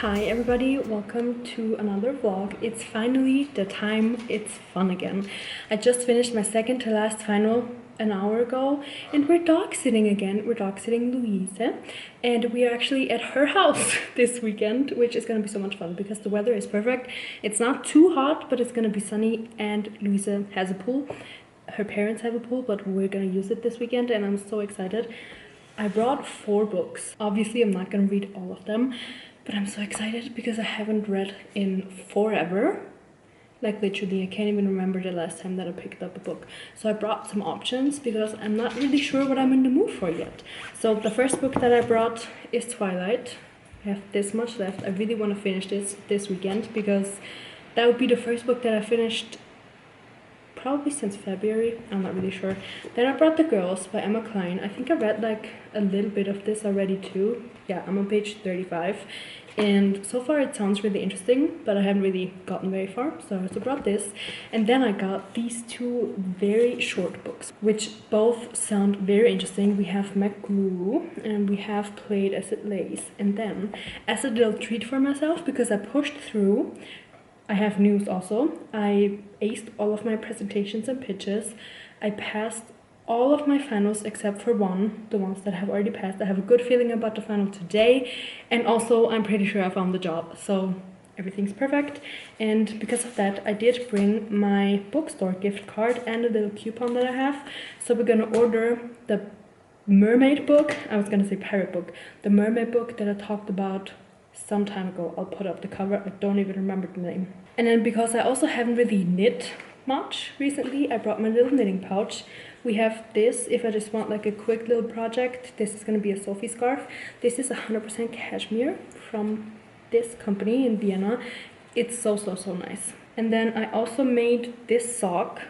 Hi everybody, welcome to another vlog. It's finally the time, it's fun again. I just finished my second to last final an hour ago and we're dog sitting again. We're dog sitting Luise and we are actually at her house this weekend, which is gonna be so much fun because the weather is perfect. It's not too hot, but it's gonna be sunny and Luise has a pool. Her parents have a pool, but we're gonna use it this weekend and I'm so excited. I brought 4 books. Obviously, I'm not gonna read all of them, but I'm so excited because I haven't read in forever. Like literally, I can't even remember the last time that I picked up a book. So I brought some options because I'm not really sure what I'm in the mood for yet. So the first book that I brought is Twilight. I have this much left. I really want to finish this weekend because that would be the first book that I finished probably since February. I'm not really sure. Then I brought The Girls by Emma Klein. I think I read like a little bit of this already too. Yeah, I'm on page 35 and so far it sounds really interesting, but I haven't really gotten very far, so I also brought this. And then I got these 2 very short books which both sound very interesting. We have mcglue and we have Played as It Lays. And then as a little treat for myself, because I pushed through, I have news also. I aced all of my presentations and pitches. I passed all of my finals except for one, the ones that I have already passed. I have a good feeling about the final today, and also I'm pretty sure I found the job, so everything's perfect. And because of that, I did bring my bookstore gift card and a little coupon that I have. So we're gonna order the mermaid book. I was gonna say pirate book. The mermaid book that I talked about some time ago. I'll put up the cover. I don't even remember the name. And then because I also haven't really knit much recently, I brought my little knitting pouch. We have this if I just want like a quick little project. This is going to be a Sophie scarf. This is 100% cashmere from this company in Vienna. It's so nice. And then I also made this sock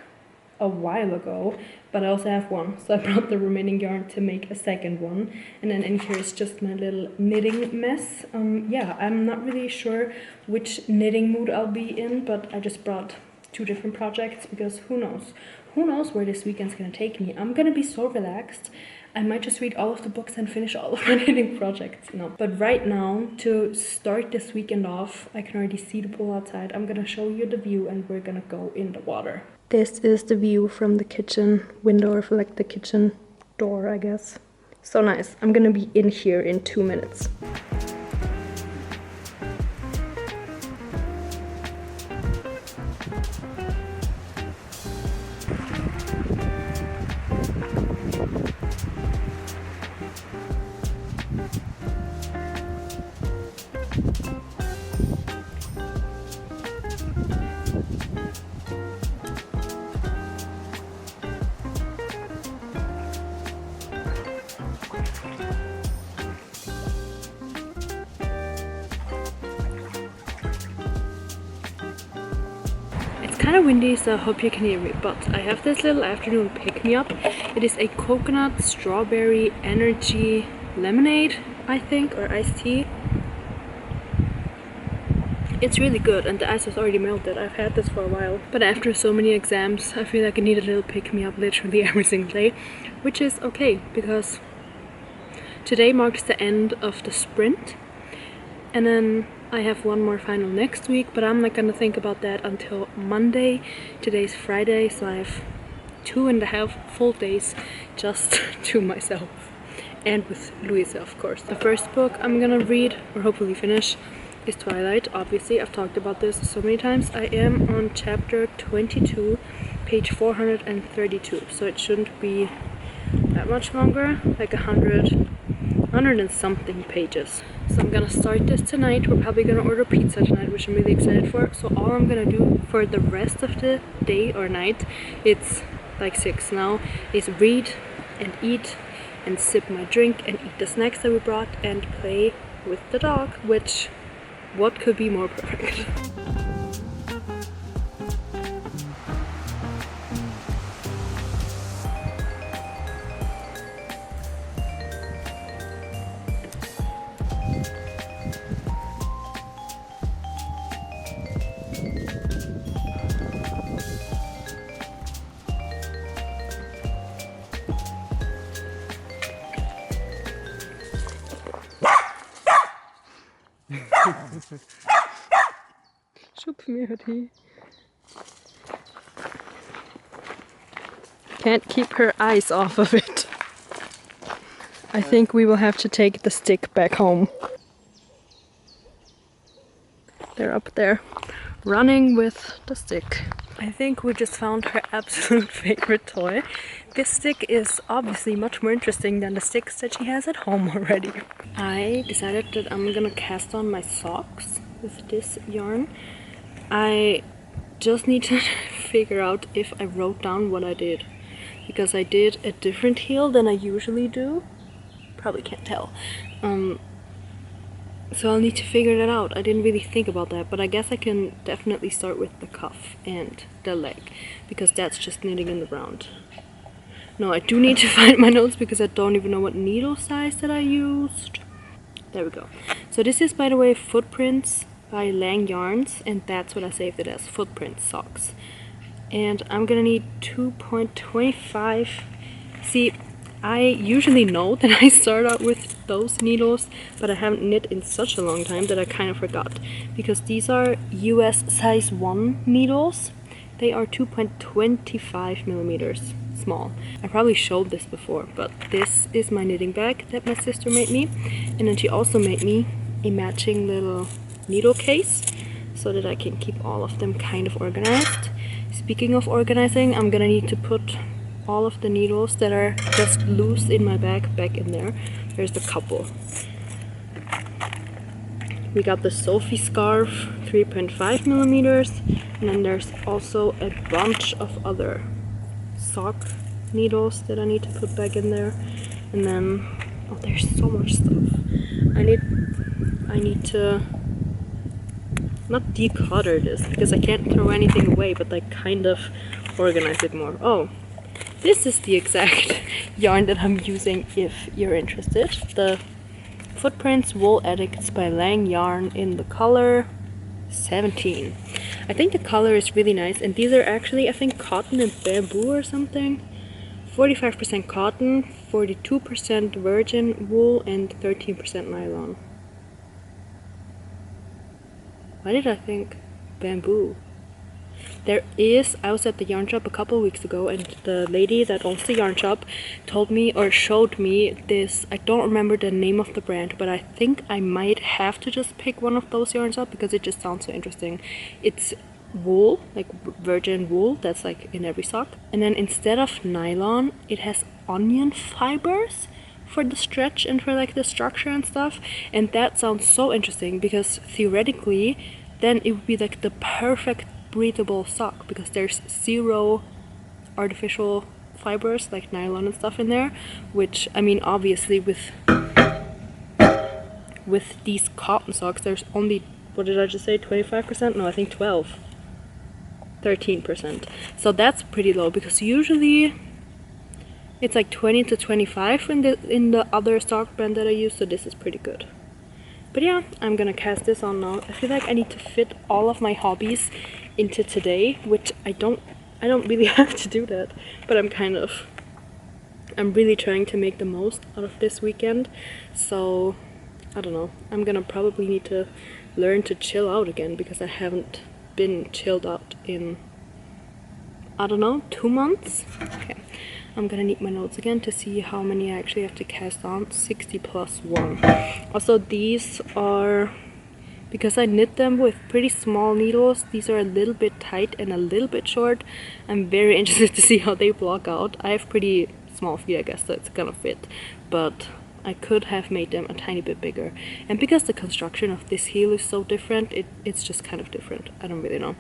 a while ago, but I also have one, so I brought the remaining yarn to make a second one. And then in here is just my little knitting mess. Yeah, I'm not really sure which knitting mood I'll be in, but I just brought 2 different projects because who knows where this weekend's gonna take me. I'm gonna be so relaxed. I might just read all of the books and finish all of my knitting projects. No, but right now, to start this weekend off, I can already see the pool outside. I'm gonna show you the view and we're gonna go in the water. This is the view from the kitchen window, or like the kitchen door, I guess. So nice. I'm gonna be in here in 2 minutes. Kind of windy, so I hope you can hear me, but I have this little afternoon pick-me-up. It is a coconut strawberry energy lemonade, I think, or iced tea. It's really good and the ice has already melted. I've had this for a while, but after so many exams I feel like I need a little pick-me-up literally every single day, which is okay because today marks the end of the sprint and then I have one more final next week, but I'm not gonna think about that until Monday. Today's Friday, so I have 2.5 full days just to myself. And with Luise, of course. The first book I'm gonna read, or hopefully finish, is Twilight. Obviously, I've talked about this so many times. I am on chapter 22, page 432, so it shouldn't be that much longer, like 100 and something pages. So I'm gonna start this tonight. We're probably gonna order pizza tonight, which I'm really excited for. So all I'm gonna do for the rest of the day or night, it's like 6 now, is read and eat and sip my drink and eat the snacks that we brought and play with the dog, which, what could be more perfect? Help me, Hati. Can't keep her eyes off of it. I think we will have to take the stick back home. They're up there, running with the stick. I think we just found her absolute favorite toy. This stick is obviously much more interesting than the sticks that she has at home already. I decided that I'm gonna cast on my socks with this yarn. I just need to figure out if I wrote down what I did, because I did a different heel than I usually do. Probably can't tell. So I'll need to figure that out. I didn't really think about that, but I guess I can definitely start with the cuff and the leg, because that's just knitting in the round. No, I do need to find my notes because I don't even know what needle size that I used. There we go. So this is, by the way, Footprints by Lang Yarns, and that's what I saved it as, Footprint socks. And I'm gonna need 2.25. See, I usually know that I start out with those needles, but I haven't knit in such a long time that I kind of forgot. Because these are US size 1 needles. They are 2.25 millimeters small. I probably showed this before, but this is my knitting bag that my sister made me. And then she also made me a matching little needle case so that I can keep all of them kind of organized. Speaking of organizing, I'm gonna need to put all of the needles that are just loose in my bag back in there. There's a couple. We got the Sophie scarf, 3.5 millimeters, and then there's also a bunch of other sock needles that I need to put back in there. And then, oh, there's so much stuff. I need to not declutter this because I can't throw anything away, but like kind of organize it more. Oh, this is the exact yarn that I'm using if you're interested. The Footprints Wool Addicts by Lang Yarn in the color 17. I think the color is really nice, and these are actually, I think, cotton and bamboo or something. 45% cotton, 42% virgin wool, and 13% nylon. Why did I think bamboo? There is, I was at the yarn shop a couple weeks ago, and the lady that owns the yarn shop told me or showed me this, I don't remember the name of the brand, but I think I might have to just pick one of those yarns up because it just sounds so interesting. It's wool, like virgin wool, that's like in every sock. And then instead of nylon, it has onion fibers for the stretch and for like the structure and stuff. And that sounds so interesting because theoretically, then it would be like the perfect breathable sock because there's zero artificial fibers like nylon and stuff in there, which, I mean, obviously with these cotton socks there's only, what did I just say, 25%? No, I think 13%. So that's pretty low because usually it's like 20 to 25 in the other sock brand that I use, so this is pretty good. But yeah, I'm gonna cast this on now. I feel like I need to fit all of my hobbies into today, which I don't really have to do that, but I'm really trying to make the most out of this weekend. So I don't know, I'm gonna probably need to learn to chill out again because I haven't been chilled out in, I don't know, 2 months. Okay, I'm gonna need my notes again to see how many I actually have to cast on. 60 plus 1. Also, these are, because I knit them with pretty small needles, these are a little bit tight and a little bit short. I'm very interested to see how they block out. I have pretty small feet, I guess, so it's gonna fit, but I could have made them a tiny bit bigger. And because the construction of this heel is so different, it's just kind of different. I don't really know.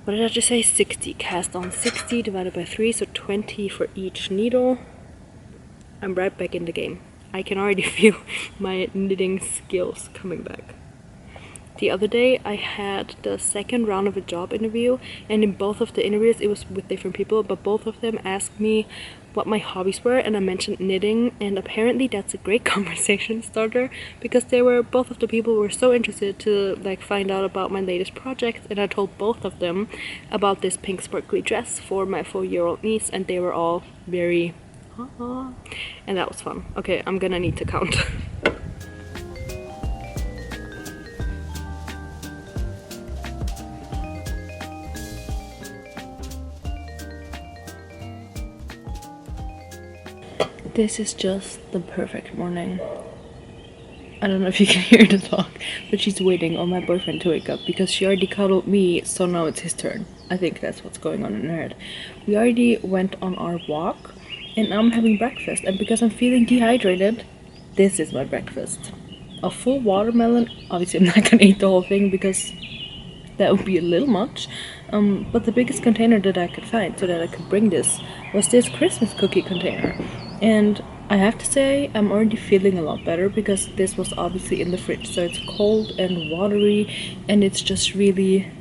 What did I just say? 60. Cast on 60 divided by 3, so 20 for each needle. I'm right back in the game. I can already feel my knitting skills coming back. The other day I had the second round of a job interview, and in both of the interviews it was with different people, but both of them asked me what my hobbies were, and I mentioned knitting, and apparently that's a great conversation starter because both of the people were so interested to like find out about my latest project, and I told both of them about this pink sparkly dress for my 4-year-old niece, and they were all very and that was fun. Okay, I'm gonna need to count. This is just the perfect morning. I don't know if you can hear the dog, but she's waiting on my boyfriend to wake up because she already cuddled me, so now it's his turn. I think that's what's going on in her head. We already went on our walk, and now I'm having breakfast, and because I'm feeling dehydrated, this is my breakfast. A full watermelon. Obviously I'm not gonna eat the whole thing because that would be a little much, but the biggest container that I could find so that I could bring this was this Christmas cookie container. And I have to say I'm already feeling a lot better because this was obviously in the fridge, so it's cold and watery, and it's just really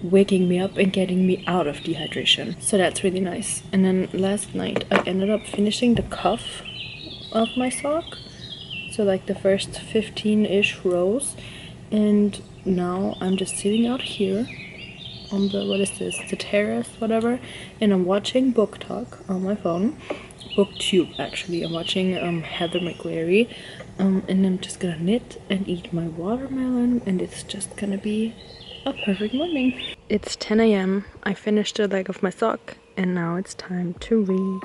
waking me up and getting me out of dehydration, so that's really nice. And then last night I ended up finishing the cuff of my sock, so like the first 15-ish rows, and now I'm just sitting out here on the, what is this, the terrace, whatever, and I'm watching Book Talk on my phone. Booktube, actually. I'm watching Heather McGleary, and I'm just gonna knit and eat my watermelon, and it's just gonna be a perfect morning. It's 10 a.m. I finished the leg of my sock, and now it's time to read.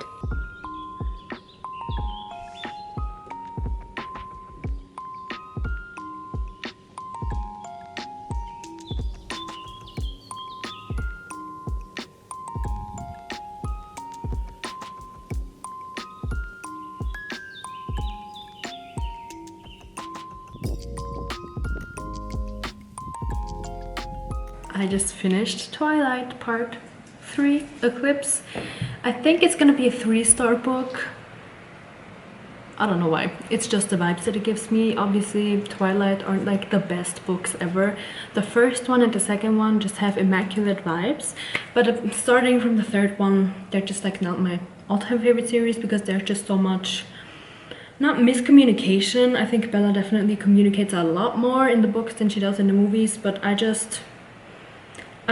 I just finished Twilight Part 3, Eclipse. I think it's gonna be a 3-star book. I don't know why. It's just the vibes that it gives me. Obviously, Twilight aren't like the best books ever. The first one and the second one just have immaculate vibes. But starting from the third one, they're just like not my all-time favorite series because there's just so much, not miscommunication. I think Bella definitely communicates a lot more in the books than she does in the movies, but I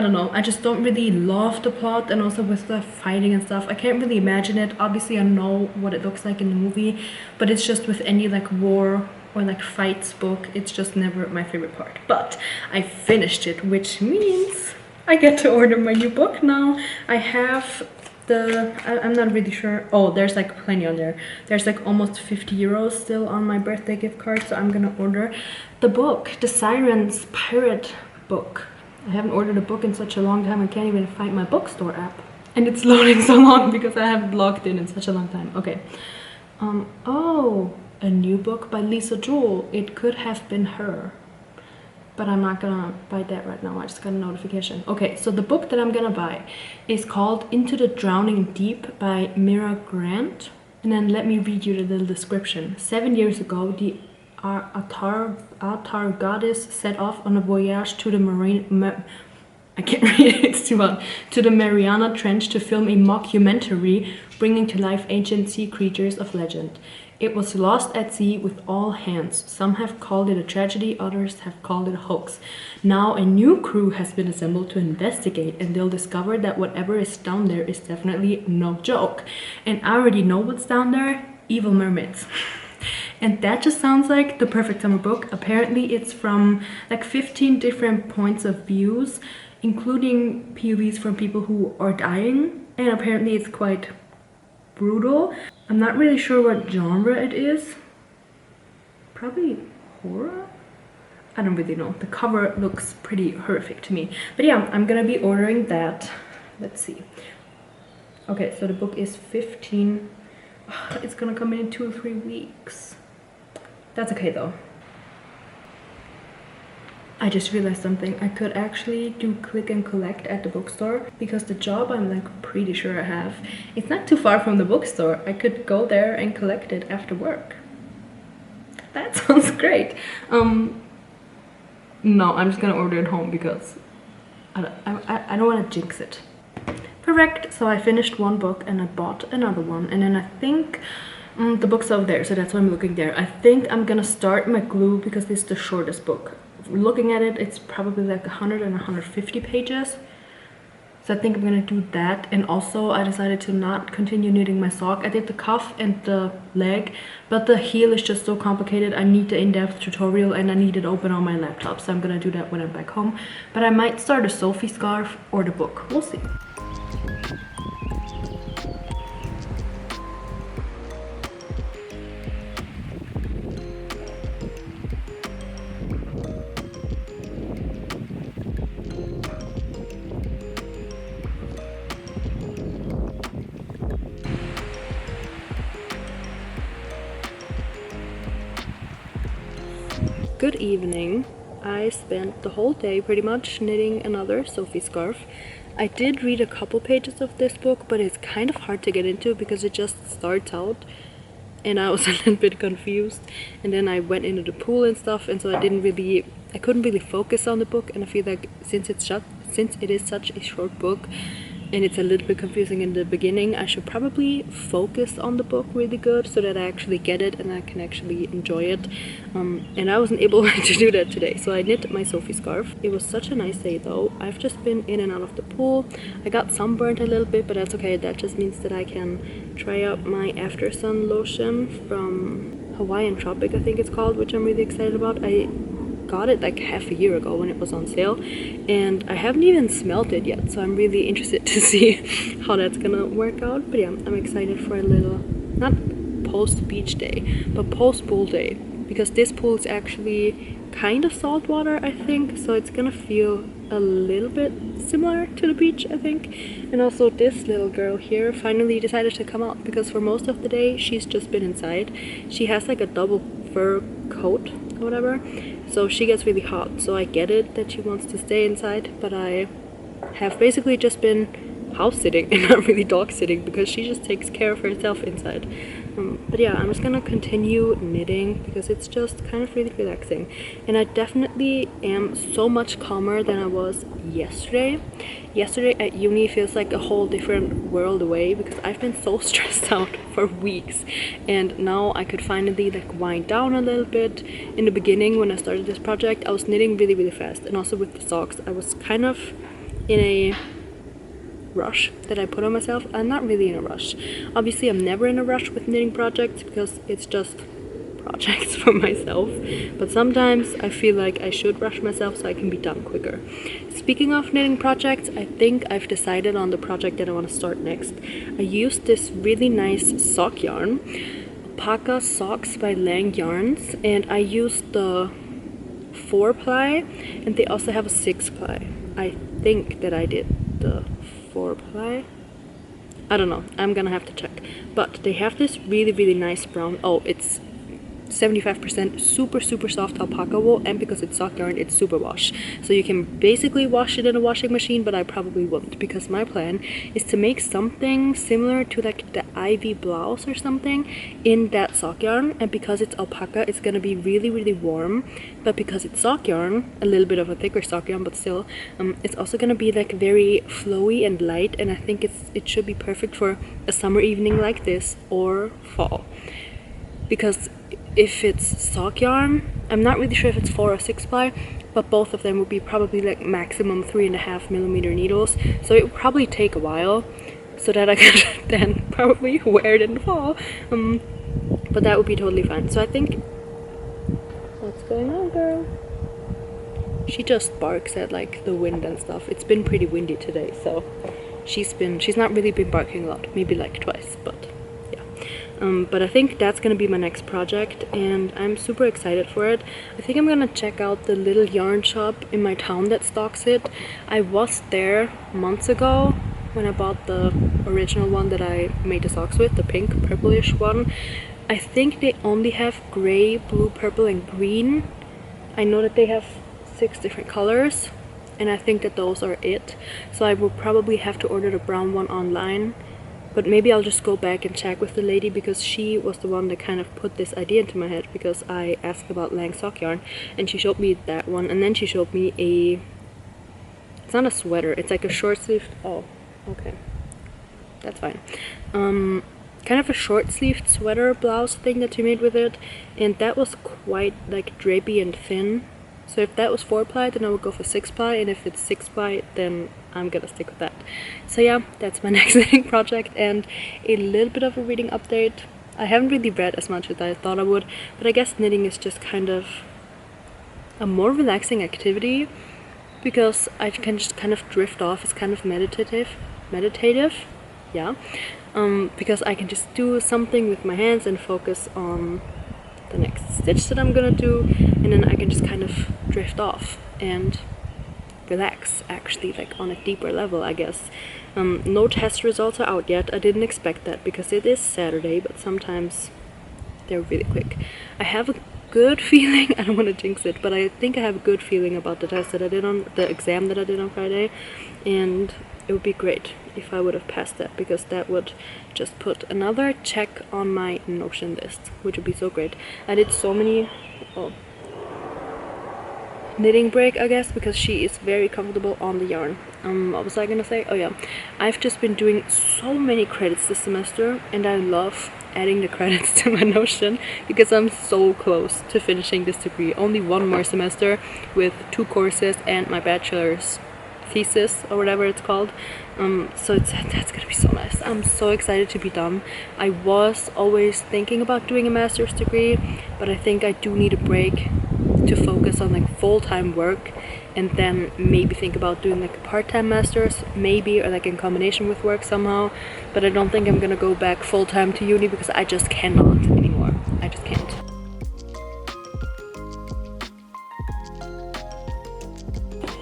don't know, I just don't really love the plot, and also with the fighting and stuff, I can't really imagine it. Obviously I know what it looks like in the movie, but it's just with any like war or like fights book, it's just never my favorite part. But I finished it, which means I get to order my new book now. I have I'm not really sure. Oh, there's like plenty on there. There's like almost 50 euros still on my birthday gift card, so I'm gonna order the book, the Sirens Pirate book. I haven't ordered a book in such a long time, I can't even find my bookstore app. And it's loading so long because I haven't logged in such a long time. Okay. Oh, a new book by Lisa Jewell. It Could Have Been Her. But I'm not gonna buy that right now, I just got a notification. Okay, so the book that I'm gonna buy is called Into the Drowning Deep by Mira Grant. And then let me read you the little description. 7 years ago, the Atar goddess set off on a voyage to the I can't read it, it's too hard. To the Mariana Trench to film a mockumentary bringing to life ancient sea creatures of legend. It was lost at sea with all hands. Some have called it a tragedy, others have called it a hoax. Now a new crew has been assembled to investigate, and they'll discover that whatever is down there is definitely no joke. And I already know what's down there: evil mermaids. And that just sounds like the perfect summer book. Apparently it's from like 15 different points of views, including POVs from people who are dying, and apparently it's quite brutal. I'm not really sure what genre it is. Probably horror? I don't really know. The cover looks pretty horrific to me. But yeah, I'm gonna be ordering that. Let's see. Okay, so the book is 15. It's gonna come in 2 or 3 weeks. That's okay though. I just realized something. I could actually do click and collect at the bookstore because the job I'm like pretty sure I have, it's not too far from the bookstore. I could go there and collect it after work. That sounds great. No, I'm just gonna order it home because I don't want to jinx it. Correct. So I finished one book and I bought another one, and then I think the book's over there, so that's why I'm looking there. I think I'm gonna start mcglue because this is the shortest book. Looking at it, it's probably like 100 and 150 pages, so I think I'm gonna do that. And also I decided to not continue knitting my sock. I did the cuff and the leg, but the heel is just so complicated. I need the in-depth tutorial and I need it open on my laptop, so I'm gonna do that when I'm back home. But I might start a Sophie scarf or the book, we'll see. Good evening. I spent the whole day pretty much knitting another Sophie scarf. I did read a couple pages of this book, but it's kind of hard to get into because it just starts out and I was a little bit confused, and then I went into the pool and stuff, and so I couldn't really focus on the book. And I feel like since it is such a short book and it's a little bit confusing in the beginning, I should probably focus on the book really good so that I actually get it and I can actually enjoy it. And I wasn't able to do that today, so I knit my Sophie scarf. It was such a nice day though. I've just been in and out of the pool. I got sunburned a little bit, but that's okay. That just means that I can try out my after sun lotion from Hawaiian Tropic, I think it's called, which I'm really excited about. I got it like half a year ago when it was on sale, and I haven't even smelled it yet, so I'm really interested to see how that's gonna work out. But yeah, I'm excited for a little, not post beach day, but post pool day, because this pool is actually kind of salt water, I think, so it's gonna feel a little bit similar to the beach, I think. And also this little girl here finally decided to come out, because for most of the day she's just been inside. She has like a double fur coat or whatever, so she gets really hot. So I get it that she wants to stay inside, but I have basically just been house sitting and not really dog sitting, because she just takes care of herself inside. But yeah, I'm just gonna continue knitting because it's just kind of really relaxing, and I definitely am so much calmer than I was yesterday. Yesterday at uni feels like a whole different world away because I've been so stressed out for weeks, and now I could finally like wind down a little bit. In the beginning when I started this project, I was knitting really fast, and also with the socks I was kind of in a rush that I put on myself. I'm not really in a rush. Obviously I'm never in a rush with knitting projects because it's just projects for myself, but sometimes I feel like I should rush myself so I can be done quicker. Speaking of knitting projects, I think I've decided on the project that I want to start next. I used this really nice sock yarn, Alpaca Socks by Lang Yarns, and I used the 4-ply, and they also have a 6-ply. I think that I did the 4-ply. I don't know, I'm gonna have to check. But they have this really nice brown, oh, it's 75% super soft alpaca wool, and because it's sock yarn, it's super wash. So you can basically wash it in a washing machine, but I probably won't, because my plan is to make something similar to like the Ivy blouse or something in that sock yarn. And because it's alpaca, it's gonna be really warm, but because it's sock yarn, a little bit of a thicker sock yarn, but still, it's also gonna be like very flowy and light, and I think it should be perfect for a summer evening like this or fall. Because if it's sock yarn, I'm not really sure if it's 4 or 6-ply, but both of them would be probably like maximum 3.5mm needles, so it would probably take a while so that I could then probably wear it in the fall, but that would be totally fine. So I think, what's going on, girl? She just barks at like the wind and stuff. It's been pretty windy today, so she's not really been barking a lot, maybe like twice, but but I think that's gonna be my next project, and I'm super excited for it. I think I'm gonna check out the little yarn shop in my town that stocks it. I was there months ago when I bought the original one that I made the socks with, the pink purplish one. I think they only have gray, blue, purple, and green. I know that they have 6 different colors, and I think that those are it. So I will probably have to order the brown one online. But maybe I'll just go back and check with the lady, because she was the one that kind of put this idea into my head, because I asked about Lang sock yarn and she showed me that one, and then she showed me it's not a sweater, it's like a short sleeved, oh, okay, that's fine, kind of a short sleeved sweater blouse thing that she made with it, and that was quite like drapey and thin. So if that was 4-ply, then I would go for 6-ply, and if it's 6-ply, then I'm gonna stick with that. So yeah, that's my next knitting project, and a little bit of a reading update. I haven't really read as much as I thought I would, but I guess knitting is just kind of a more relaxing activity, because I can just kind of drift off. It's kind of meditative, yeah, because I can just do something with my hands and focus on the next stitch that I'm gonna do, and then I can just kind of drift off and relax, actually, like on a deeper level, I guess. No test results are out yet. I didn't expect that because it is Saturday, but sometimes they're really quick. I have a good feeling. I don't want to jinx it, but I think I have a good feeling about the test that I did on the exam that I did on Friday, and it would be great if I would have passed that, because that would just put another check on my Notion list, which would be so great. I did so many knitting break, I guess, because she is very comfortable on the yarn. What was I gonna say? Oh yeah, I've just been doing so many credits this semester, and I love adding the credits to my Notion because I'm so close to finishing this degree. Only one more semester with 2 courses and my bachelor's thesis or whatever it's called. So that's gonna be so nice. I'm so excited to be done. I was always thinking about doing a master's degree, but I think I do need a break to focus on like full-time work, and then maybe think about doing like a part-time master's, maybe, or like in combination with work somehow. But I don't think I'm gonna go back full-time to uni because I just cannot anymore. I just can't.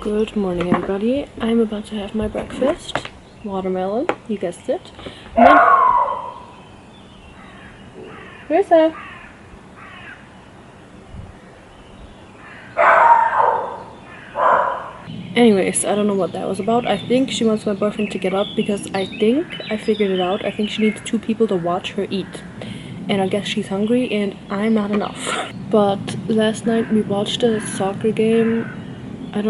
Good morning, everybody. I'm about to have my breakfast. Watermelon, you guessed it. And then... Where's that? Anyways, I don't know what that was about. I think she wants my boyfriend to get up because I think I figured it out. I think she needs 2 people to watch her eat. And I guess she's hungry and I'm not enough. But last night we watched a soccer game. I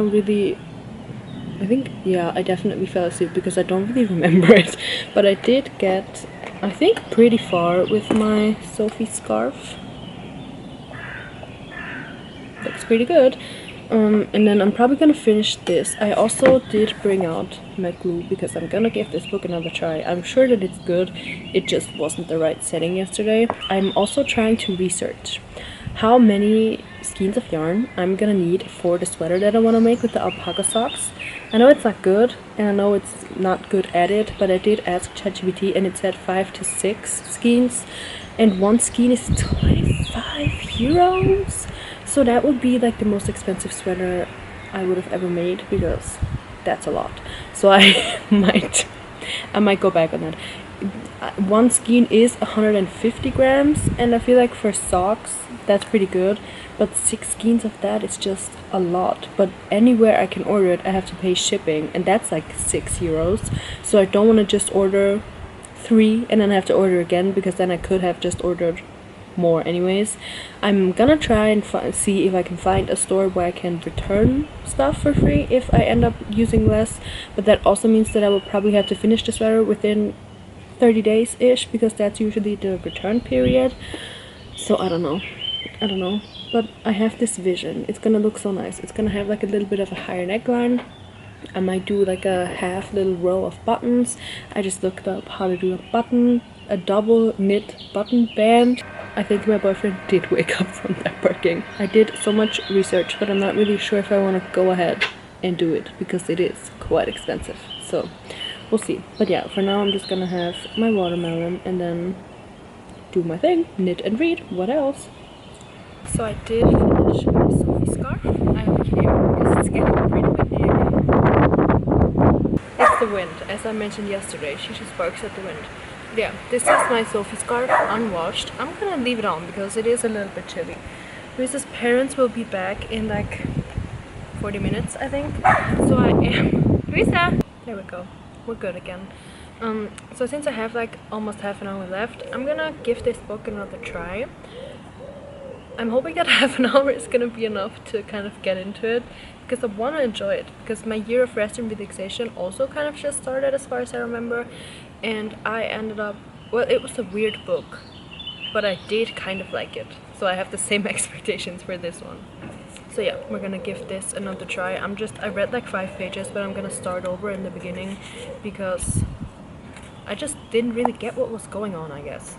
definitely fell asleep because I don't really remember it. But I did get, I think, pretty far with my Sophie scarf. Looks pretty good. And then I'm probably gonna finish this. I also did bring out mcglue because I'm gonna give this book another try. I'm sure that it's good. It just wasn't the right setting yesterday. I'm also trying to research how many skeins of yarn I'm gonna need for the sweater that I want to make with the alpaca socks. I know it's not good, and I know it's not good at it, but I did ask ChatGPT and it said 5 to 6 skeins, and 1 skein is 25 euros. So that would be like the most expensive sweater I would have ever made, because that's a lot. So I might go back on that. 1 skein is 150 grams, and I feel like for socks that's pretty good, but 6 skeins of that is just a lot. But anywhere I can order it, I have to pay shipping, and that's like 6 euros. So I don't want to just order 3 and then have to order again, because then I could have just ordered more anyways. I'm gonna try and see if I can find a store where I can return stuff for free if I end up using less, but that also means that I will probably have to finish the sweater within 30 days ish, because that's usually the return period. So I don't know, but I have this vision. It's gonna look so nice. It's gonna have like a little bit of a higher neckline. I might do like a half little row of buttons. I just looked up how to do a double knit button band. I think my boyfriend did wake up from that barking. I did so much research, but I'm not really sure if I want to go ahead and do it, because it is quite expensive. So we'll see. But yeah, for now I'm just gonna have my watermelon and then do my thing, knit and read. What else? So I did finish my Sophie scarf. I have it here because it's getting pretty windy again. It's the wind. As I mentioned yesterday, she just barks at the wind. Yeah, this is my Sophie scarf, unwashed. I'm gonna leave it on because it is a little bit chilly. Luise's parents will be back in like 40 minutes, I think. So I am... Luisa! There we go. We're good again. So since I have like almost half an hour left, I'm gonna give this book another try. I'm hoping that half an hour is gonna be enough to kind of get into it, because I want to enjoy it, because my year of rest and relaxation also kind of just started as far as I remember, and I ended up, well, it was a weird book, but I did kind of like it, so I have the same expectations for this one. So yeah, we're gonna give this another try. I read like 5 pages, but I'm gonna start over in the beginning because I just didn't really get what was going on, I guess.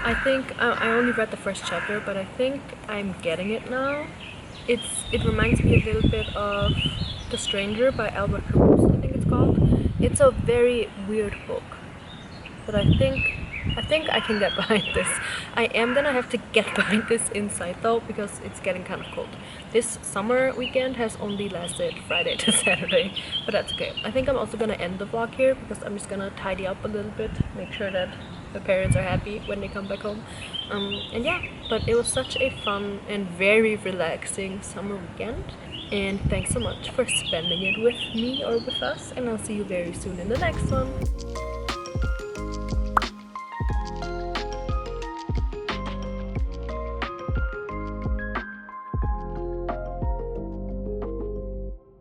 I think I only read the first chapter, but I think I'm getting it now. It reminds me a little bit of The Stranger by Albert Camus, I think it's called. It's a very weird book, but I think I think I can get behind this. I am gonna have to get behind this inside though, because it's getting kind of cold. This summer weekend has only lasted Friday to Saturday, but that's okay. I think I'm also gonna end the vlog here because I'm just gonna tidy up a little bit, make sure that the parents are happy when they come back home. And yeah, but it was such a fun and very relaxing summer weekend. And thanks so much for spending it with me or with us, and I'll see you very soon in the next one.